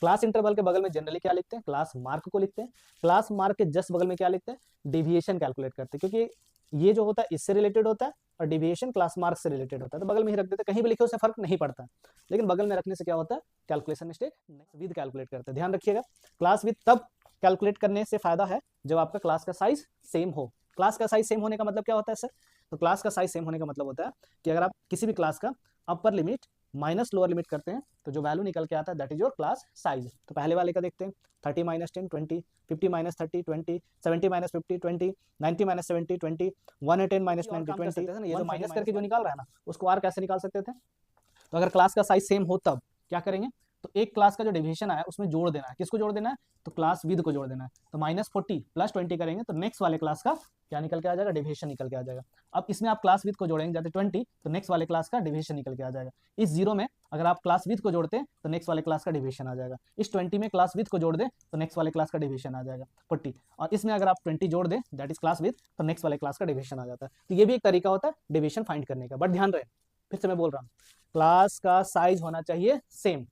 Class interval के बगल में जनरली क्या लिखते हैं, क्लास मार्क को लिखते हैं। क्लास मार्क के जस्ट बगल में क्या लिखते हैं, डेविएशन कैलकुलेट करते हैं, क्योंकि ये जो होता है इससे रिलेटेड होता है और डेविएशन क्लास मार्क से रिलेटेड होता है, तो बगल में ही रख देते हैं, कहीं भी लिखे उससे फर्क नहीं पड़ता, लेकिन बगल में रखने से क्या होता है, कैलकुलेशन मिस्टेक विद कैलकुलेट करते हैं। ध्यान रखिएगा, क्लास विद तब कैलकुलेट करने से फायदा है जब आपका क्लास का साइज सेम हो। क्लास का साइज सेम होने का मतलब क्या होता है सर, तो क्लास का साइज सेम होने का मतलब होता है कि अगर आप किसी भी क्लास का upper limit minus lower limit करते हैं तो जो वैल्यू निकल के आता है that is your class size. तो पहले वाले का देखते हैं, 30 minus 10 20, 50 minus 30 20, 70 minus 50 20, 90 minus 70 20, 110 minus 90 20। ये जो माइनस करके जो निकाल रहा है ना उसको आर कैसे निकाल सकते थे, तो अगर क्लास का साइज सेम हो तब क्या करेंगे, तो एक क्लास का जो डिवीजन आया उसमें जोड़ देना है, किसको जोड़ देना है, तो क्लास विद को जोड़ देना है। तो -40 प्लस 20 करेंगे तो नेक्स्ट वाले क्लास का क्या निकल के आ जाएगा, डिवीजन निकल के आ जाएगा। अब इसमें आप क्लास विद को जोड़ेंगे जाते 20 तो नेक्स्ट वाले क्लास का डिवीजन निकल के आ जाएगा। इस जीरो में अगर आप क्लास विद को जोड़ते हैं तो नेक्स्ट वाले क्लास का डिवीजन आ जाएगा। इस 20 में क्लास विद को जोड़ दें तो नेक्स्ट वाले क्लास का डिवीजन आ जाएगा 40, और इसमें अगर आप 20 जोड़ दें दैट इज क्लास विद तो नेक्स्ट वाले क्लास का डिवीजन आ जाता है। तो ये भी एक तरीका होता है डिवीजन फाइंड करने का, बट ध्यान रहे फिर से मैं बोल रहा हूँ क्लास का साइज होना चाहिए सेम,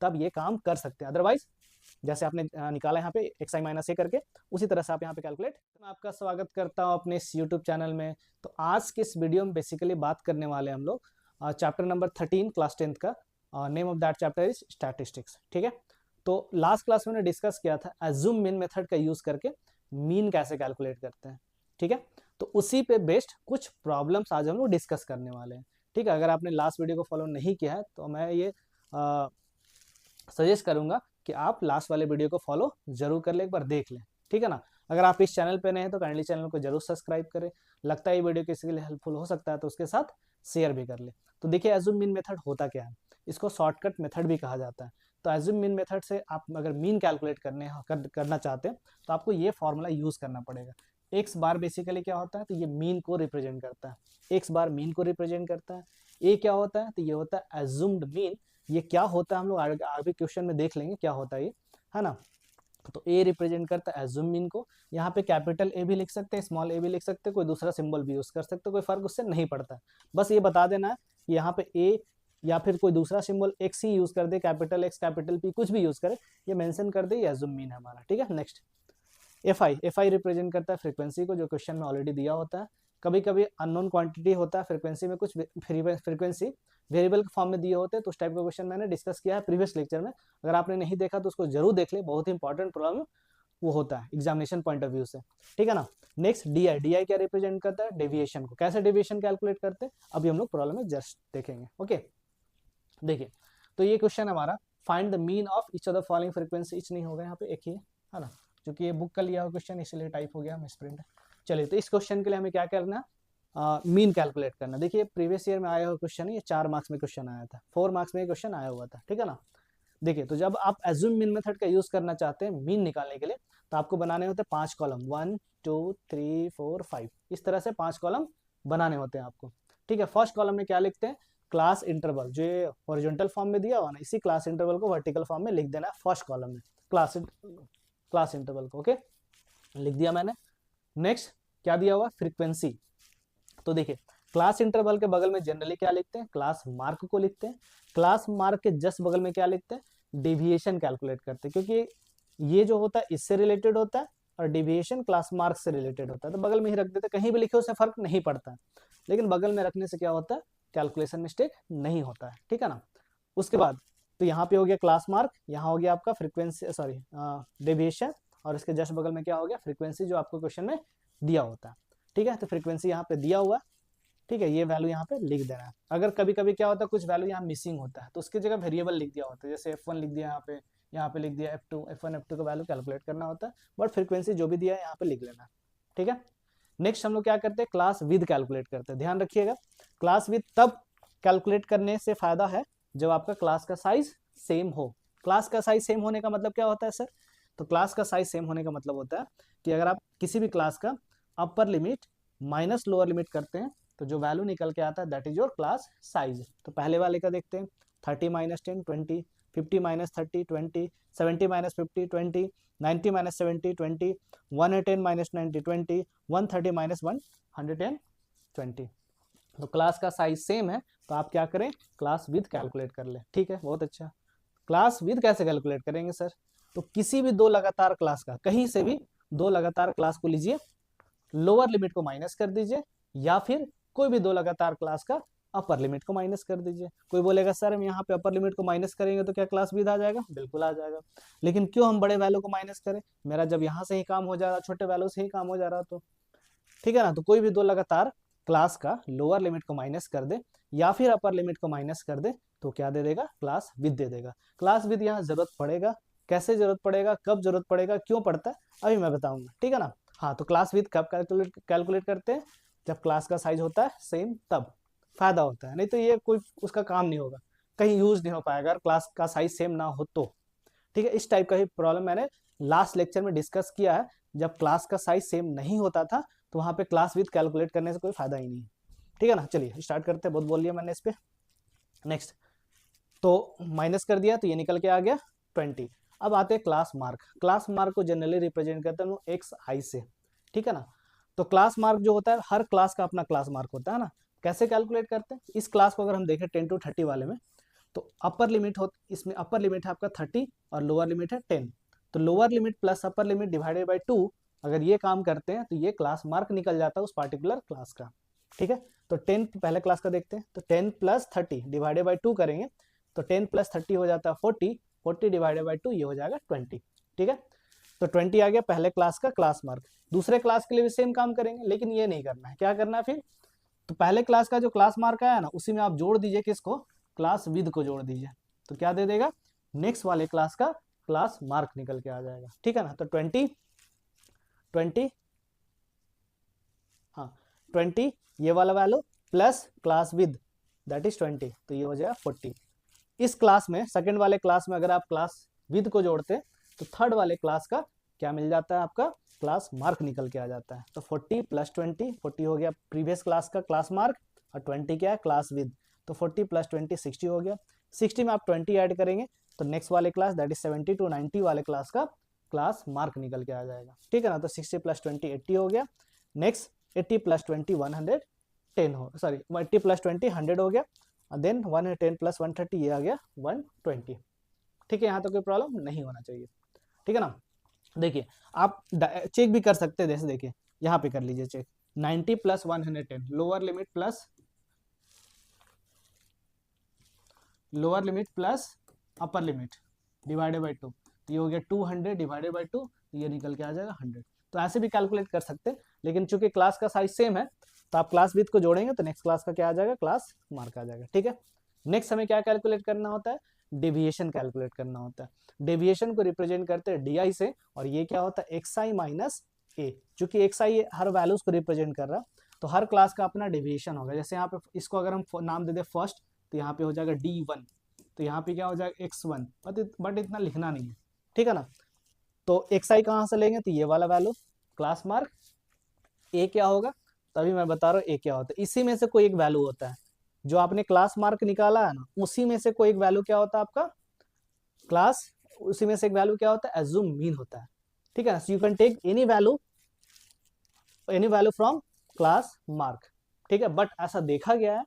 तब ये काम कर सकते हैं, अदरवाइज जैसे आपने निकाला यहाँ पे xi माइनस ए करके उसी तरह से आप यहाँ पे कैलकुलेट। मैं आपका स्वागत करता हूँ अपने इस यूट्यूब चैनल में। तो आज के इस वीडियो में बेसिकली बात करने वाले हम लोग चैप्टर नंबर 13 क्लास 10th का, name of that chapter is statistics. ठीक है, तो लास्ट क्लास में डिस्कस किया था एज्यूम मीन मेथड का यूज करके मीन कैसे कैलकुलेट करते हैं। ठीक है, तो उसी पे बेस्ड कुछ प्रॉब्लम्स आज हम लोग डिस्कस करने वाले हैं। ठीक है, अगर आपने लास्ट वीडियो को फॉलो नहीं किया है तो मैं ये सजेस्ट करूंगा कि आप लास्ट वाले वीडियो को फॉलो जरूर कर ले, एक बार देख लें। ठीक है ना, अगर आप इस चैनल पे नए हैं तो काइंडली चैनल को जरूर सब्सक्राइब करें। लगता है ये वीडियो किसी के लिए हेल्पफुल हो सकता है तो उसके साथ शेयर भी कर ले। तो देखिए एज्यूम मीन मेथड होता क्या है, इसको शॉर्टकट मेथड भी कहा जाता है। तो एज्यूम मीन मेथड से आप अगर मीन कैलकुलेट करना चाहते हैं तो आपको ये फॉर्मूला यूज करना पड़ेगा। एक्स बार बेसिकली क्या होता है, तो ये मीन को रिप्रेजेंट करता है, एक्स बार मीन को रिप्रेजेंट करता है। ए क्या होता है, तो ये होता है एज्यूम्ड मीन। ये क्या होता है हम लोग आगे क्वेश्चन में देख लेंगे क्या होता है ये, है ना। तो ए रिप्रेजेंट करता है एज्यूम मीन को। यहाँ पे कैपिटल ए भी लिख सकते हैं, स्मॉल ए भी लिख सकते हैं, कोई दूसरा सिंबल भी यूज कर सकते हैं, कोई फर्क उससे नहीं पड़ता। बस ये बता देना है कि यहाँ पे ए या फिर कोई दूसरा सिंबल एक्स ही यूज कर दे, कैपिटल एक्स कैपिटल पी कुछ भी यूज करे, ये मेंशन कर दे, ये एज्यूम मीन है हमारा। ठीक है, नेक्स्ट एफ आई रिप्रेजेंट करता है फ्रीक्वेंसी को, जो क्वेश्चन में ऑलरेडी दिया होता है। कभी कभी अननोन क्वांटिटी होता है फ्रीक्वेंसी में, कुछ फ्रीक्वेंसी वेरिएबल के फॉर्म में दिए होते हैं, तो उस टाइप का क्वेश्चन मैंने डिस्कस किया है प्रीवियस लेक्चर में। अगर आपने नहीं देखा तो उसको जरूर देख ले, बहुत ही इंपॉर्टेंट प्रॉब्लम वो होता है एग्जामिनेशन पॉइंट ऑफ व्यू से। ठीक है ना, नेक्स्ट डी आई क्या रिप्रेजेंट करता है, डेविएशन को। कैसे डेविएशन कैलकुलेट करते हैं अभी हम लोग प्रॉब्लम में जस्ट देखेंगे। ओके, देखिए तो ये क्वेश्चन हमारा find the mean of each of the following frequency, etch नहीं होगा यहाँ पे, एक ही है ना, क्योंकि ये बुक का लिया हुआ क्वेश्चन इसलिए टाइप हो गया मिसप्रिंट। चलिए, तो इस क्वेश्चन के लिए हमें क्या करना, मीन कैलकुलेट करना। देखिए प्रीवियस ईयर में आया हुआ क्वेश्चन है, ये 4 मार्क्स में क्वेश्चन आया था, 4 मार्क्स में क्वेश्चन आया हुआ था। ठीक है ना, देखिए तो जब आप एज्यूम मीन मेथड का यूज करना चाहते हैं मीन निकालने के लिए, तो आपको बनाने होते हैं 5 कॉलम, 1 2 3 4 5, इस तरह से 5 कॉलम बनाने होते हैं आपको। ठीक है, फर्स्ट कॉलम में क्या लिखते हैं, क्लास इंटरवल, जो ये हॉरिजॉन्टल फॉर्म में दिया हुआ ना, इसी क्लास इंटरवल को वर्टिकल फॉर्म में लिख देना है फर्स्ट कॉलम में, क्लास इंटरवल को। ओके, लिख दिया मैंने। नेक्स्ट क्या दिया हुआ, फ्रीक्वेंसी। तो देखिए क्लास इंटरवल के बगल में जनरली क्या लिखते हैं, क्लास मार्क को लिखते हैं। क्लास मार्क के जस्ट बगल में क्या लिखते हैं, डेविएशन कैलकुलेट करते हैं, क्योंकि ये जो होता है इससे रिलेटेड होता है और डेविएशन क्लास मार्क से रिलेटेड होता है, तो बगल में ही रख देते हैं, कहीं भी लिखे उससे फर्क नहीं पड़ता है, लेकिन बगल में रखने से क्या होता है, कैलकुलेशन मिस्टेक नहीं होता है। ठीक है ना, उसके बाद तो यहाँ पे हो गया क्लास मार्क, यहाँ हो गया आपका फ्रीक्वेंसी सॉरी डेविएशन, और इसके जस्ट बगल में क्या हो गया, फ्रीक्वेंसी, जो आपको क्वेश्चन में दिया होता है। ठीक है, तो फ्रीक्वेंसी यहाँ पे दिया हुआ, ठीक है, ये वैल्यू यहाँ पे लिख देना है। अगर कभी कभी क्या होता है कुछ वैल्यू यहाँ मिसिंग होता है तो उसकी जगह वेरिएबल लिख दिया होता है, जैसे F1 लिख दिया यहाँ पे लिख दिया F1 F2 का वैल्यू कैलकुलेट करना होता है, बट फ्रीक्वेंसी जो भी दिया है यहाँ पे लिख लेना। ठीक है, नेक्स्ट हम लोग क्या करते हैं, क्लास विद कैलकुलेट करते हैं। ध्यान रखिएगा, क्लास विद तब कैलकुलेट करने से फायदा है जब आपका क्लास का साइज सेम हो। क्लास का साइज सेम होने का मतलब क्या होता है सर, तो क्लास का साइज सेम होने का मतलब होता है कि अगर आप किसी भी क्लास का upper limit minus lower limit करते हैं तो जो वैल्यू निकल के आता है that is your class size. तो पहले वाले का देखते हैं, 30 minus 10 20, 50 minus 30 20, 70 minus 50 20, 90 minus 70 20, 110 minus 90 20, 130 minus 120। तो क्लास का साइज सेम है तो आप क्या करें, क्लास विद कैलकुलेट कर ले। ठीक है, बहुत अच्छा। क्लास विद कैसे कैलकुलेट करेंगे सर? तो किसी भी दो लगातार क्लास का, कहीं से भी दो लगातार क्लास को लीजिए, लोअर लिमिट को माइनस कर दीजिए, या फिर कोई भी दो लगातार क्लास का अपर लिमिट को माइनस कर दीजिए। कोई बोलेगा सर हम यहाँ पे अपर लिमिट को माइनस करेंगे तो क्या क्लास विद आ जाएगा? बिल्कुल आ जाएगा। लेकिन क्यों हम बड़े वैल्यू को माइनस करें? मेरा जब यहाँ से ही काम हो जा रहा, छोटे वैल्यू से ही काम हो जा रहा, तो ठीक है ना। तो कोई भी दो लगातार क्लास का लोअर लिमिट को माइनस कर दे या फिर अपर लिमिट को माइनस कर दे तो क्या दे देगा? क्लास विद दे देगा। क्लास विद यहाँ जरूरत पड़ेगा, कैसे जरूरत पड़ेगा, कब जरूरत पड़ेगा, क्यों पड़ता है, अभी मैं बताऊंगा, ठीक है ना। हाँ, तो क्लास विद कब कैलकुलेट करते हैं? जब क्लास का साइज होता है सेम, तब फायदा होता है, नहीं तो ये कोई उसका काम नहीं होगा, कहीं यूज नहीं हो पाएगा अगर क्लास का साइज सेम ना हो तो। ठीक है, इस टाइप का ही प्रॉब्लम मैंने लास्ट लेक्चर में डिस्कस किया है। जब क्लास का साइज सेम नहीं होता था तो वहां पे क्लास विद कैलकुलेट करने से कोई फायदा ही नहीं है, ठीक है ना। चलिए स्टार्ट करते हैं, बहुत बोल लिया मैंने इस पे। नेक्स्ट, तो माइनस कर दिया तो ये निकल के आ गया 20। अब आते हैं क्लास मार्क। क्लास मार्क को जनरली रिप्रेजेंट करते हैं एक्स आई से, ठीक है ना। तो क्लास मार्क जो होता है, हर क्लास का अपना क्लास मार्क होता है ना। कैसे कैलकुलेट करते हैं? इस क्लास को अगर हम देखें 10 to 30 वाले में, तो अपर लिमिट हो, इसमें अपर लिमिट है आपका 30 और लोअर लिमिट है 10। तो lower limit plus upper limit divided by 2 अगर ये काम करते हैं तो ये क्लास मार्क निकल जाता है उस पार्टिकुलर क्लास का, ठीक है। तो 10 पहले क्लास का देखते हैं, तो 10 प्लस 30 डिवाइडेड बाई 2 करेंगे तो 10 प्लस 30 हो जाता है 40, 40 डिवाइडेड बाई 2 ये हो जाएगा 20, ठीक है। तो 20 आ गया पहले क्लास का क्लास मार्क। दूसरे क्लास के लिए भी सेम काम करेंगे, लेकिन ये नहीं करना है। क्या करना है फिर? तो पहले क्लास का जो क्लास मार्क आया ना, उसी में आप जोड़ दीजिए किसको? क्लास विद को जोड़ दीजिए, तो क्या दे देगा? नेक्स्ट वाले क्लास का क्लास मार्क निकल के आ जाएगा, ठीक है ना। तो 20 20, हाँ 20 ये वाला value plus class with that is 20, तो ये हो जाएगा 40। इस क्लास में, सेकंड वाले क्लास में अगर आप क्लास विद को जोड़ते हैं तो थर्ड वाले क्लास का क्या मिल जाता है? आपका क्लास मार्क निकल के आ जाता है। तो 40 प्लस 20, 40 हो गया प्रीवियस क्लास का क्लास मार्क, और 20 क्या है? Class with. तो 40 प्लस 20 60 हो गया। 60 में आप 20 ऐड करेंगे तो नेक्स्ट वाले क्लास दैट इज 70 to 90 वाले क्लास का क्लास मार्क निकल के आ जाएगा, ठीक है ना। तो 60 प्लस 20 80 हो गया। नेक्स्ट 80 प्लस 20 110 हो, सॉरी 80 प्लस 20 100 हो गया। देन 110 प्लस 130 ये आ गया 120, ठीक है। यहाँ तो कोई प्रॉब्लम नहीं होना चाहिए, ठीक है ना। देखिए आप चेक भी कर सकते हैं, जैसे देखिए यहाँ पे कर लीजिए check, 90 plus 110 lower limit plus upper limit divided by 2, तो ये हो गया 200 डिवाइडेड बाई 2, ये निकल के आ जाएगा 100। तो ऐसे भी कैलकुलेट कर सकते हैं, लेकिन चूंकि क्लास का साइज सेम है तो आप क्लास विद को जोड़ेंगे तो नेक्स्ट क्लास का क्या आ जाएगा? क्लास मार्क आ जाएगा, ठीक है। नेक्स्ट हमें क्या कैलकुलेट करना होता है? डेविएशन कैलकुलेट करना होता है। डेविएशन को रिप्रेजेंट करते हैं डी आई से, और ये क्या होता है? एक्स आई माइनस ए। चूंकि एक्स आई हर वैल्यूज को रिप्रेजेंट कर रहा है तो हर क्लास का अपना डेविएशन होगा। जैसे यहाँ पे इसको अगर हम नाम दे दे फर्स्ट, तो यहाँ पे हो जाएगा D1, तो यहाँ पे क्या हो जाएगा? X1, बट इतना लिखना नहीं है, ठीक है ना। तो एक्स आई कहाँ से लेंगे? तो ये वाला वैल्यू क्लास मार्क। ए क्या होगा? तभी मैं बता रहा हूँ ए क्या होता है। इसी में से कोई एक वैल्यू होता है, जो आपने क्लास मार्क निकाला है ना, उसी में से कोई एक वैल्यू क्या होता है आपका? क्लास, उसी में से एक वैल्यू क्या होता है? एज्यूम मीन होता है, ठीक है। So you can take any value from class mark, ठीक है। बट ऐसा देखा गया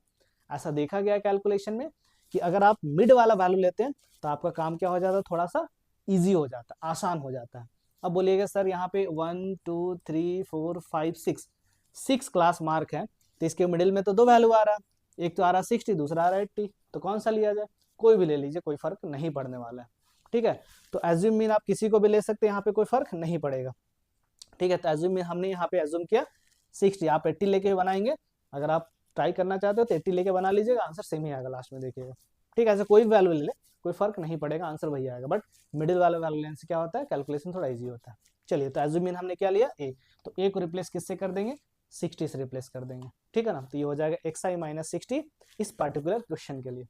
है कैलकुलेशन में कि अगर आप मिड वाला वैल्यू लेते हैं तो आपका काम क्या हो जाता है? थोड़ा सा इजी हो जाता है, आसान हो जाता है। अब बोलिएगा सर यहाँ पे 1 2 3 4 5 6 क्लास मार्क है, तो इसके मिडिल में तो दो वैल्यू आ रहा है, एक तो आ रहा है 60, दूसरा आ रहा है 80, तो कौन सा लिया जाए? कोई भी ले लीजिए, कोई फर्क नहीं पड़ने वाला है, ठीक है। तो एज्यूम मीन आप किसी को भी ले सकते हैं, यहाँ पे कोई फर्क नहीं पड़ेगा, ठीक है। तो एज्यूम मीन हमने यहाँ पे एज्यूम किया 60, आप 80 लेके बनाएंगे। अगर आप ट्राई करना चाहते हो तो 80 लेके बना लीजिएगा, आंसर सेम ही आएगा लास्ट में, देखिएगा, ठीक है। ऐसे कोई भी वैल्यू ले ले, कोई फर्क नहीं पड़ेगा, आंसर वही आएगा। बट मिडिल वाला वैल्यू लेने से क्या होता है? कैलकुलेशन थोड़ा इजी होता है। चलिए, तो एज्यूम मीन हमने क्या लिया? ए, तो ए को रिप्लेस किससे कर देंगे? 60 से रिप्लेस कर देंगे, ठीक है ना। तो ये हो जाएगा एक्स आई माइनस 60 इस पार्टिकुलर क्वेश्चन के लिए,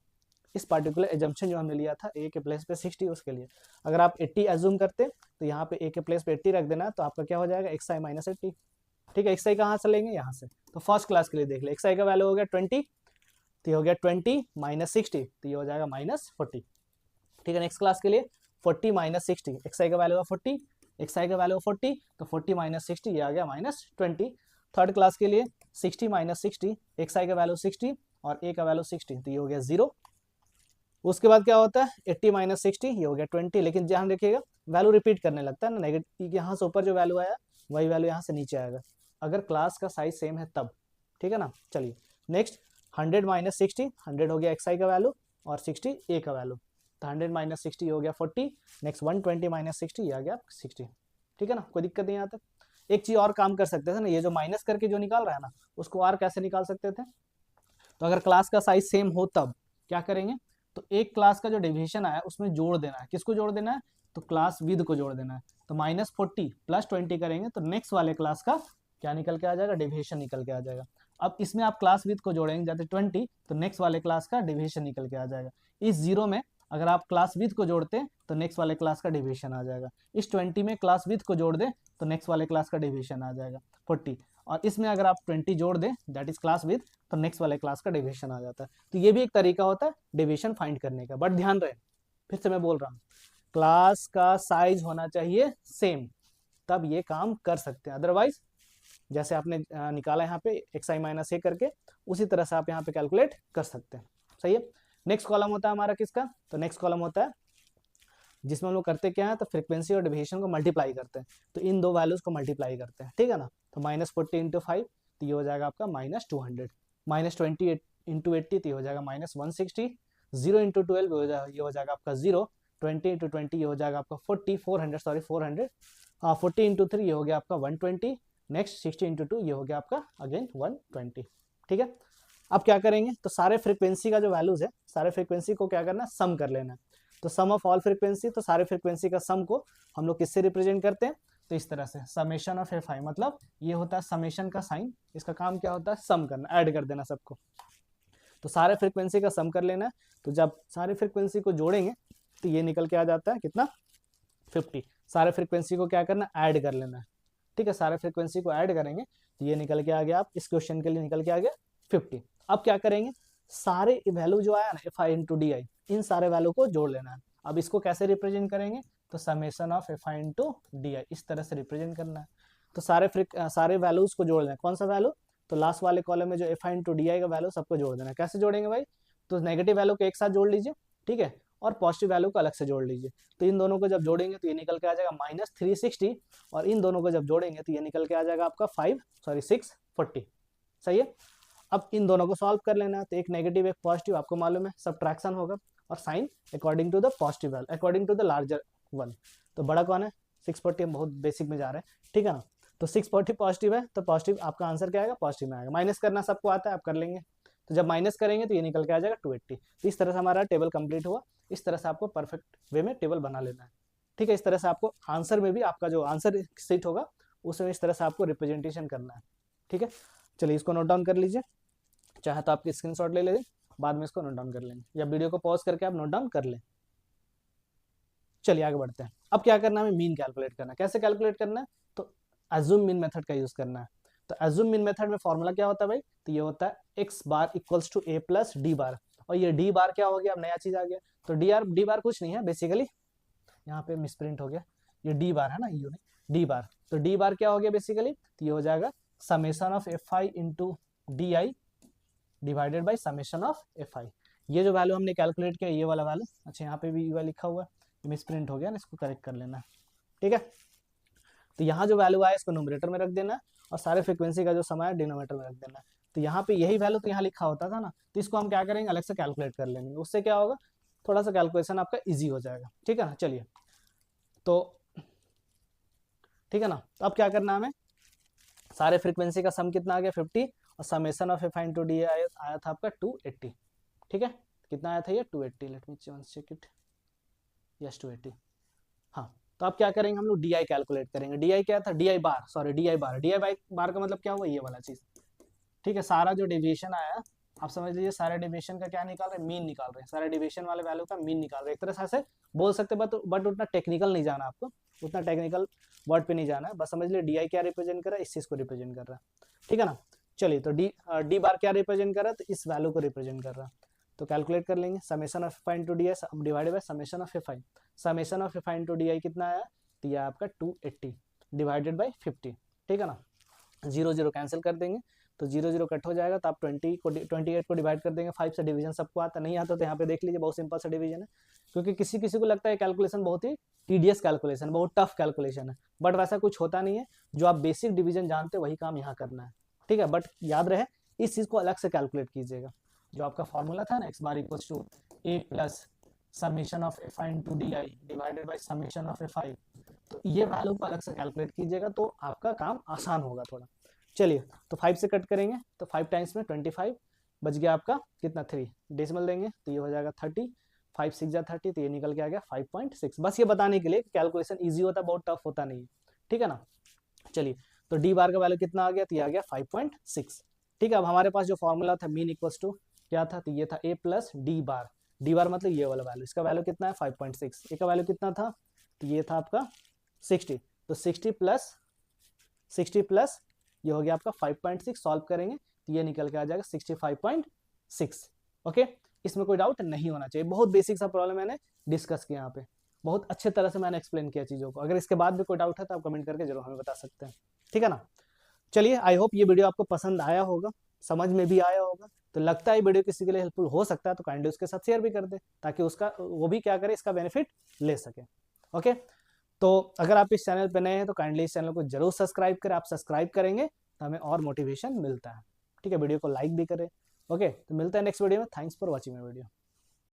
इस पार्टिकुलर एजम्पशन जो हमने लिया था ए के प्लेस पे 60 उसके लिए। अगर आप 80 एज्यूम करते तो यहाँ पे ए के प्लेस पे 80 रख देना, तो आपका क्या हो जाएगा? एक्स आई माइनस 80, ठीक है। एक्स आई कहाँ से लेंगे? यहाँ से। तो फर्स्ट क्लास के लिए देख ले, एक्स आई का वैल्यू हो गया 20, तो ये हो गया 20 माइनस 60, तो ये हो जाएगा माइनस 40, ठीक है। नेक्स्ट क्लास के लिए 40 माइनस 60, एक्स आई का वैल्यू 40, एक्स आई का वैल्यू 40, तो 40 माइनस 60 ये आ गया माइनस 20। थर्ड क्लास के लिए 60 माइनस 60, एक्स आई का वैल्यू 60 और ए का वैल्यू 60, तो ये हो गया 0, उसके बाद क्या होता है 80 माइनस 60, ये हो गया 20। लेकिन ध्यान रखिएगा वैल्यू रिपीट करने लगता है ना, नेगेटिव यहाँ से ऊपर जो वैल्यू आया वही वैल्यू यहाँ से नीचे आएगा अगर क्लास का साइज सेम है तब, ठीक है ना। चलिए नेक्स्ट 100 माइनस 60, 100 हो गया xi का वैल्यू और 60 a का वैल्यू, तो 100 माइनस 60 हो गया 40। नेक्स्ट 120 माइनस 60 ये आ गया 60, ठीक है ना, कोई दिक्कत नहीं यहाँ तक। एक चीज और काम कर सकते थे ना, ये जो माइनस करके जो निकाल रहा है ना उसको और कैसे निकाल सकते थे, तो अगर क्लास का साइज सेम हो तब क्या करेंगे, तो एक क्लास का जो डेविएशन आया उसमें जोड़ देना है, किसको जोड़ देना है, तो क्लास विद को जोड़ देना है। तो -40 + 20 करेंगे तो नेक्स्ट वाले क्लास का क्या निकल के आ जाएगा, डेविएशन निकल के आ जाएगा। अब इसमें आप क्लास विद को जोड़ेंगे जैसे 20, तो नेक्स्ट वाले क्लास का डेविएशन निकल के आ जाएगा। इस 0 में अगर आप क्लास विद को जोड़ते हैं तो नेक्स्ट वाले क्लास का डेविएशन आ जाएगा। इस 20 में क्लास विद को जोड़ दें तो नेक्स्ट वाले क्लास का डेविएशन आ जाएगा 40, और इसमें अगर आप 20 जोड़ दें दैट इज क्लास विद, तो नेक्स्ट वाले क्लास का डेविएशन आ जाता है। तो ये भी एक तरीका होता है डेविएशन फाइंड करने का, बट ध्यान रहे फिर से मैं बोल रहा हूँ क्लास का साइज होना चाहिए सेम, तब ये काम कर सकते हैं। अदरवाइज जैसे आपने निकाला यहाँ पे xi माइनस a करके, उसी तरह से आप यहाँ पे कैलकुलेट कर सकते हैं। सही है। नेक्स्ट कॉलम होता है हमारा किसका, तो नेक्स्ट कॉलम होता है जिसमें हम लोग करते क्या है, तो फ्रीक्वेंसी और डेविएशन को मल्टीप्लाई करते हैं, तो इन दो वैल्यूज को मल्टीप्लाई करते हैं, ठीक है ना। तो -40 × 5 तो ये हो जाएगा आपका -200, -20 × 80 तो ये हो जाएगा -160, 0 × 12 ये हो जाएगा आपका 0, 20 × 20 ये हो जाएगा आपका 40, 400 40 × 3 ये हो गया आपका 120, नेक्स्ट 60 × 2 ये हो गया आपका अगेन 120, ठीक है। अब क्या करेंगे, तो सारे फ्रीक्वेंसी का जो वैल्यूज है सारे फ्रीक्वेंसी को क्या करना है, सम कर लेना है। तो सम ऑफ ऑल फ्रीक्वेंसी, तो सारे फ्रीक्वेंसी का सम को हम लोग किससे रिप्रेजेंट करते हैं, तो इस तरह से समेशन ऑफ fi, मतलब ये होता है समेशन का साइन, इसका काम क्या होता है सम करना, ऐड कर देना सबको। तो सारे फ्रीक्वेंसी का सम कर लेना है, तो जब सारे फ्रीक्वेंसी को जोड़ेंगे तो ये निकल के आ जाता है कितना 50। सारे फ्रीक्वेंसी को क्या करना, ऐड कर लेना है, ठीक है। सारे फ्रीक्वेंसी को ऐड करेंगे तो ये निकल के आ गया, आप इस क्वेश्चन के लिए निकल के आ गया 50। अब क्या करेंगे, सारे वैल्यू जो आया ना fi × di, इन सारे वैल्यू को जोड़ लेना है। अब इसको कैसे रिप्रेजेंट करेंगे, तो समेशन ऑफ fi × di इस तरह से रिप्रेजेंट करना है। तो सारे वैल्यूज को जोड़ लेना है, कौन सा वैल्यू, तो लास्ट वाले कॉलम में जो fi × di का वैल्यू सबको जोड़ देना है। कैसे जोड़ेंगे भाई, तो नेगेटिव वैल्यू को एक साथ जोड़ लीजिए, ठीक है, और पॉजिटिव वैल्यू को अलग से जोड़ लीजिए। तो इन दोनों को जब जोड़ेंगे तो ये निकल के आ जाएगा -360, और इन दोनों को जब जोड़ेंगे तो ये निकल के आ जाएगा आपका 640। सही है। अब इन दोनों को सॉल्व कर लेना है, तो एक नेगेटिव एक पॉजिटिव, आपको मालूम है सब्ट्रैक्शन होगा, और sign according to the positive value, according to the larger one. तो बड़ा कौन है 640, हम बहुत बेसिक में जा रहे हैं, ठीक है ना। तो 640 पॉजिटिव है, तो पॉजिटिव आपका आंसर क्या आएगा, पॉजिटिव में आएगा। माइनस करना सबको आता है, आप कर लेंगे, तो जब माइनस करेंगे तो ये निकल के आ जाएगा 280। तो इस तरह से हमारा टेबल कंप्लीट हुआ। इस तरह से आपको परफेक्ट वे में टेबल बना लेना है, ठीक है। इस तरह से आपको आंसर में भी आपका जो आंसर सीट होगा उसमें इस तरह से आपको रिप्रेजेंटेशन करना है, ठीक है। चलिए इसको नोट डाउन कर लीजिए, चाहे तो आपकी स्क्रीनशॉट ले लें, बाद में इसको नोट डाउन कर लेंगे, या वीडियो को पॉज करके आप नोट डाउन कर लें। चलिए आगे बढ़ते हैं। अब क्या करना है, हमें मीन कैलकुलेट करना है। कैसे कैलकुलेट करना है, तो एज्यूम मीन मेथड का यूज करना है। तो एज्यूम मीन मेथड में फॉर्मूला क्या होता है भाई, तो ये होता है x bar equals to a plus D bar, और ये डी बार क्या हो गया, अब नया चीज आ गया। तो डी बार कुछ नहीं है बेसिकली, यहाँ पे मिसप्रिंट हो गया, ये डी बार है ना, यू नहीं डी बार। तो डी बार क्या हो गया बेसिकली, तो ये हो जाएगा summation of fi into D I divided by summation of fi। ये जो वैल्यू हमने कैलकुलेट किया ये वाला वैल्यू, अच्छा यहाँ पे भी लिखा हुआ है, मिसप्रिंट हो गया ना, इसको करेक्ट कर लेना, ठीक है। तो यहाँ जो वैल्यू आया इसको न्यूमरेटर में रख देना, और सारे फ्रीक्वेंसी का जो समय है डिनोमिनेटर में रख देना। तो यहाँ पे यही वैल्यू तो यहाँ लिखा होता था ना, तो इसको हम क्या करेंगे, अलग से कैलकुलेट कर लेंगे, उससे क्या होगा, थोड़ा सा कैलकुलेशन आपका इजी हो जाएगा, ठीक है ना। चलिए तो ठीक है ना, तो अब क्या करना हमें, सारे फ्रीक्वेंसी का सम कितना आ गया 50, और summation of fi into D आया था आपका 280, ठीक है। कितना आया था ये 280, let me check it, yes 280। हाँ, तो अब क्या करेंगे, हम लोग डी आई कैलकुलेट करेंगे। डी आई क्या था, D I bar, sorry D I bar का मतलब क्या हुआ, ये वाला चीज, ठीक है। सारा जो डेविएशन आया आप समझ लीजिए, सारे डेविएशन का क्या निकाल रहे हैं, मीन निकाल रहे हैं, सारे डेविएशन वाले वैल्यू का मीन निकाल रहे हैं। एक तरह से बोल सकते हैं, बट उतना टेक्निकल नहीं जाना आपको, उतना टेक्निकल वर्ड पे नहीं जाना है, बस समझ लीजिए डी आई क्या रिप्रेजेंट कर रहा है, इस चीज को रिप्रेजेंट कर रहा है, ठीक है ना। चलिए तो डी बार क्या रिप्रेजेंट कर रहा है, तो इस वैल्यू को रिप्रेजेंट कर रहा है। तो कैलकुलेट कर लेंगे, summation of fi into D I divided by summation of fi। Summation of fi into D आई कितना आया, तो यह आपका 280 डिवाइडेड बाय 50, ठीक है ना। 0 0 कैंसिल कर देंगे, तो 0 0 कट हो जाएगा, तो आप 28 को डिवाइड कर देंगे 5 से। डिवीजन सबको आता, नहीं आता तो यहाँ पे देख लीजिए, बहुत सिंपल सा डिवीजन है। क्योंकि किसी किसी को लगता है कैलकुलेशन बहुत ही टीडियस कैलकुलेशन, बहुत टफ कैलकुलेशन है, बट वैसा कुछ होता नहीं है। जो आप बेसिक डिवीजन जानते हो वही काम यहाँ करना है, ठीक है। बट याद रहे इस चीज़ को अलग से कैलकुलेट कीजिएगा। जो आपका फॉर्मूला था ना, X bar equal to A plus summation of F I into D I divided by summation of F I, तो ये वैल्यू को अलग से कैलकुलेट कीजिएगा, तो आपका काम आसान होगा थोड़ा। चलिए, तो 5 से कट करेंगे, तो 5 टाइम्स में 25 बच गया आपका कितना, 3 डेसिमल देंगे तो ये हो जाएगा 30, 5 6 जा 30, तो ये निकल के आ गया 5.6। बस ये बताने के लिए कि कैलकुलेशन ईजी होता है, बहुत टफ होता नहीं है, ठीक है ना। चलिए, तो डी बार का वैल्यू कितना आ गया, तो ये आ गया 5.6, ठीक है। अब हमारे पास जो फॉर्मूला था मीन इक्वल्स टू क्या था, तो ये था A plus D bar. D bar मतलब ये वाला वैल्यू, इसका वैल्यू कितना है 5.6, ए का वैल्यू कितना था, तो ये था आपका 60, तो 60 प्लस ये हो गया आपका 5.6, सॉल्व करेंगे तो ये निकल के आ जाएगा 65.6। ओके, इसमें कोई डाउट नहीं होना चाहिए, बहुत बेसिक सा प्रॉब्लम मैंने डिस्कस किया यहाँ पे, बहुत अच्छे तरह से मैंने एक्सप्लेन किया चीज़ों को। अगर इसके बाद भी कोई डाउट है तो आप कमेंट करके जरूर हमें बता सकते हैं, ठीक है ना। चलिए, आई होप ये वीडियो आपको पसंद आया होगा, समझ में भी आया होगा। तो लगता है वीडियो किसी के लिए हेल्पफुल हो सकता है, तो काइंडली उसके साथ शेयर भी कर दे, ताकि उसका वो भी क्या करे, इसका बेनिफिट ले सके। ओके, तो अगर आप इस चैनल पर नए हैं तो काइंडली इस चैनल को जरूर सब्सक्राइब करें। आप सब्सक्राइब करेंगे तो हमें और मोटिवेशन मिलता है, ठीक है। वीडियो को लाइक भी करें। ओके, तो मिलता है नेक्स्ट वीडियो में। Thanks for watching my video.